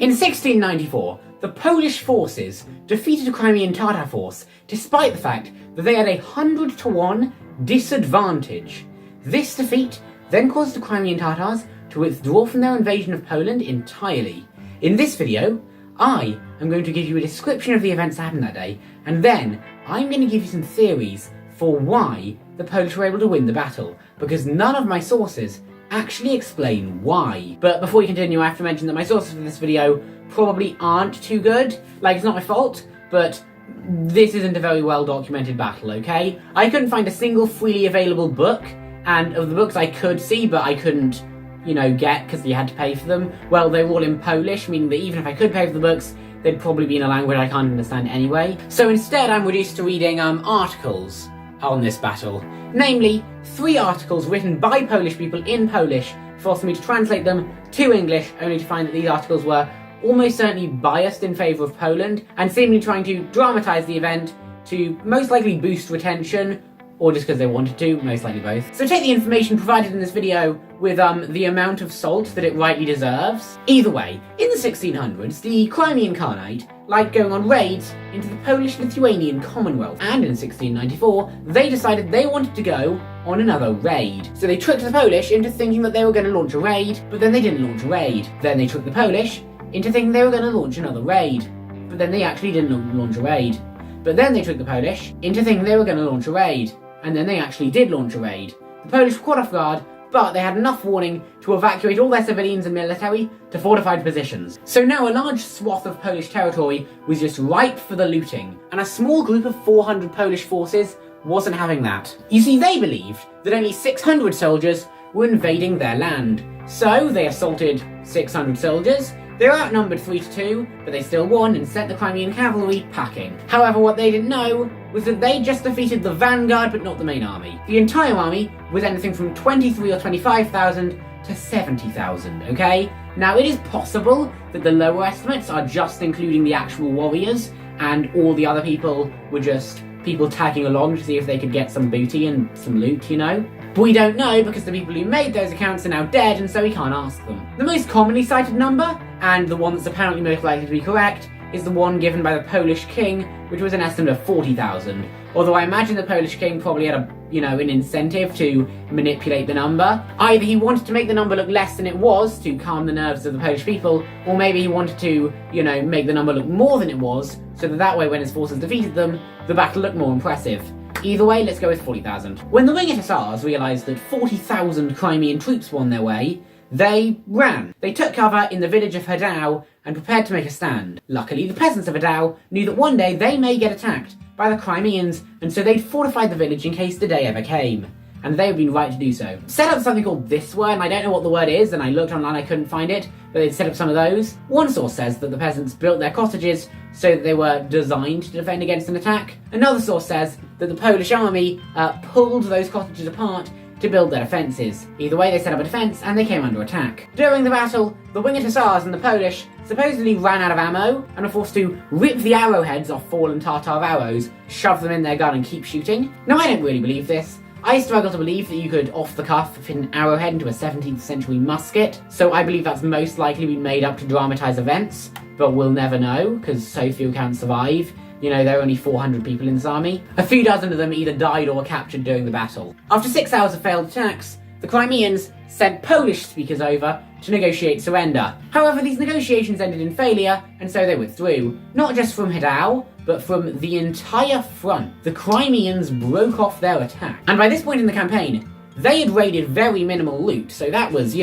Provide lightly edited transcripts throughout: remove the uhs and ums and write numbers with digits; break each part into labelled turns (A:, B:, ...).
A: In 1694, the Polish forces defeated a Crimean Tatar force despite the fact that they had a 100-to-1 disadvantage. This defeat then caused the Crimean Tatars to withdraw from their invasion of Poland entirely. In this video, I am going to give you a description of the events that happened that day, and then I'm going to give you some theories for why the Polish were able to win the battle, because none of my sources actually explain why. But before we continue, I have to mention that my sources for this video probably aren't too good. Like, it's not my fault, but this isn't a very well documented battle, okay? I couldn't find a single freely available book, and of the books I could see, but I couldn't, get because you had to pay for them. Well, they were all in Polish, meaning that even if I could pay for the books, they'd probably be in a language I can't understand anyway. So instead, I'm reduced to reading articles on this battle. Namely, 3 articles written by Polish people in Polish, forcing me to translate them to English, only to find that these articles were almost certainly biased in favour of Poland, and seemingly trying to dramatise the event to most likely boost retention, or just because they wanted to, most likely both. So take the information provided in this video with the amount of salt that it rightly deserves. Either way, in the 1600s, the Crimean Khanate liked going on raids into the Polish-Lithuanian Commonwealth, and in 1694, they decided they wanted to go on another raid. So they tricked the Polish into thinking that they were going to launch a raid, but then they didn't launch a raid. Then they tricked the Polish into thinking they were going to launch another raid, but then they actually didn't launch a raid. But then they tricked the Polish into thinking they were going to launch a raid, and then they actually did launch a raid. The Polish were caught off guard, but they had enough warning to evacuate all their civilians and military to fortified positions. So now a large swath of Polish territory was just ripe for the looting, and a small group of 400 Polish forces wasn't having that. You see, they believed that only 600 soldiers were invading their land. So they assaulted 600 soldiers. They were outnumbered 3-2, but they still won and sent the Crimean cavalry packing. However, what they didn't know was that they just defeated the vanguard, but not the main army. The entire army was anything from 23 or 25,000 to 70,000, okay? Now, it is possible that the lower estimates are just including the actual warriors, and all the other people were just people tagging along to see if they could get some booty and some loot, But we don't know because the people who made those accounts are now dead, and so we can't ask them. The most commonly cited number, and the one that's apparently most likely to be correct, is the one given by the Polish king, which was an estimate of 40,000. Although I imagine the Polish king probably had an incentive to manipulate the number. Either he wanted to make the number look less than it was to calm the nerves of the Polish people, or maybe he wanted to, make the number look more than it was, so that way when his forces defeated them, the battle looked more impressive. Either way, let's go with 40,000. When the Ringed Hussars realised that 40,000 Crimean troops were on their way, they ran. They took cover in the village of Hdau and prepared to make a stand. Luckily, the peasants of Hdau knew that one day they may get attacked by the Crimeans, and so they'd fortified the village in case the day ever came. And they had been right to do so. Set up something called this word, and I don't know what the word is, and I looked online, I couldn't find it, but they'd set up some of those. One source says that the peasants built their cottages so that they were designed to defend against an attack. Another source says that the Polish army pulled those cottages apart to build their defences. Either way, they set up a defence and they came under attack. During the battle, the Winged Hussars and the Polish supposedly ran out of ammo and were forced to rip the arrowheads off fallen Tatar arrows, shove them in their gun and keep shooting. Now, I don't really believe this. I struggle to believe that you could, off the cuff, fit an arrowhead into a 17th century musket, so I believe that's most likely been made up to dramatise events, but we'll never know, because so few can survive. There are only 400 people in this army. A few dozen of them either died or were captured during the battle. After 6 hours of failed attacks, the Crimeans sent Polish speakers over to negotiate surrender. However, these negotiations ended in failure, and so they withdrew. Not just from Hdau, but from the entire front. The Crimeans broke off their attack. And by this point in the campaign, they had raided very minimal loot, so that was,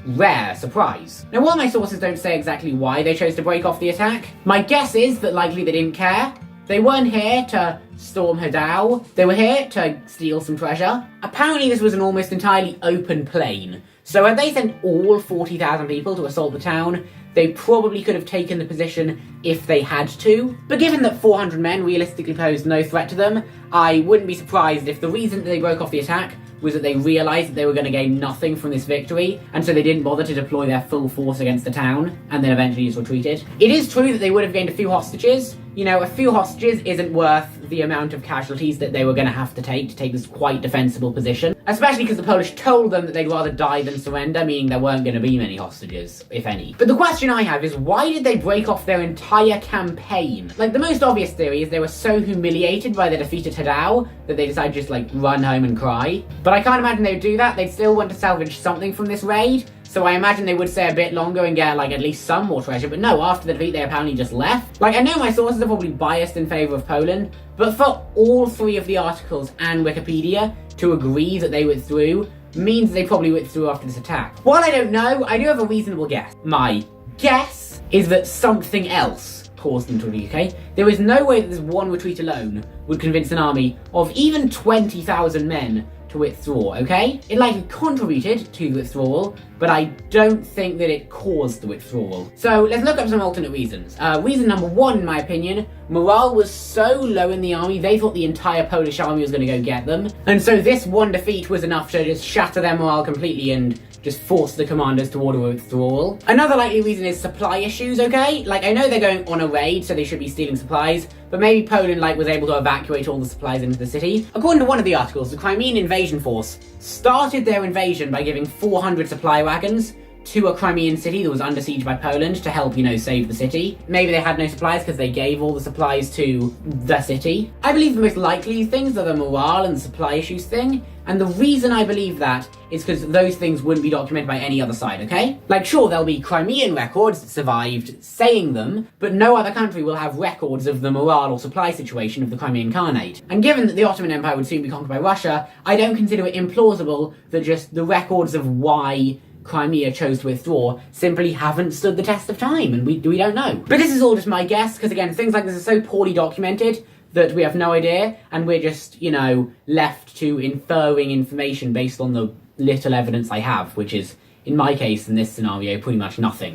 A: rare surprise. Now, while my sources don't say exactly why they chose to break off the attack, my guess is that likely they didn't care. They weren't here to storm Hdau, they were here to steal some treasure. Apparently this was an almost entirely open plain, so had they sent all 40,000 people to assault the town, they probably could have taken the position if they had to. But given that 400 men realistically posed no threat to them, I wouldn't be surprised if the reason that they broke off the attack was that they realised that they were going to gain nothing from this victory, and so they didn't bother to deploy their full force against the town, and then eventually just retreated. It is true that they would have gained a few hostages, you know, a few hostages isn't worth the amount of casualties that they were going to have to take this quite defensible position. Especially because the Polish told them that they'd rather die than surrender, meaning there weren't going to be many hostages, if any. But the question I have is, why did they break off their entire campaign? Like, the most obvious theory is they were so humiliated by the defeat at Tadao that they decided to just, like, run home and cry. But I can't imagine they would do that. They'd still want to salvage something from this raid. So I imagine they would stay a bit longer and get, like, at least some more treasure. But no, after the defeat, they apparently just left. Like, I know my sources are probably biased in favour of Poland, but for all three of the articles and Wikipedia to agree that they withdrew means they probably withdrew after this attack. While I don't know, I do have a reasonable guess. My guess is that something else caused them to leave, okay? There is no way that this one retreat alone would convince an army of even 20,000 men to withdraw, okay? It likely contributed to the withdrawal, but I don't think that it caused the withdrawal. So let's look up some alternate reasons. Reason number one, in my opinion, morale was so low in the army, they thought the entire Polish army was going to go get them. And so this one defeat was enough to just shatter their morale completely and just force the commanders to order a withdrawal. Another likely reason is supply issues, okay? Like, I know they're going on a raid, so they should be stealing supplies, but maybe Poland, like, was able to evacuate all the supplies into the city. According to one of the articles, the Crimean invasion force started their invasion by giving 400 supply wagons to a Crimean city that was under siege by Poland to help, you know, save the city. Maybe they had no supplies because they gave all the supplies to the city. I believe the most likely things are the morale and the supply issues thing, and the reason I believe that is because those things wouldn't be documented by any other side, okay? Like, sure, there'll be Crimean records that survived saying them, but no other country will have records of the morale or supply situation of the Crimean Khanate. And given that the Ottoman Empire would soon be conquered by Russia, I don't consider it implausible that just the records of why Crimea chose to withdraw simply haven't stood the test of time, and we don't know. But this is all just my guess, because again, things like this are so poorly documented that we have no idea, and we're just, you know, left to inferring information based on the little evidence I have, which is, in my case, in this scenario, pretty much nothing.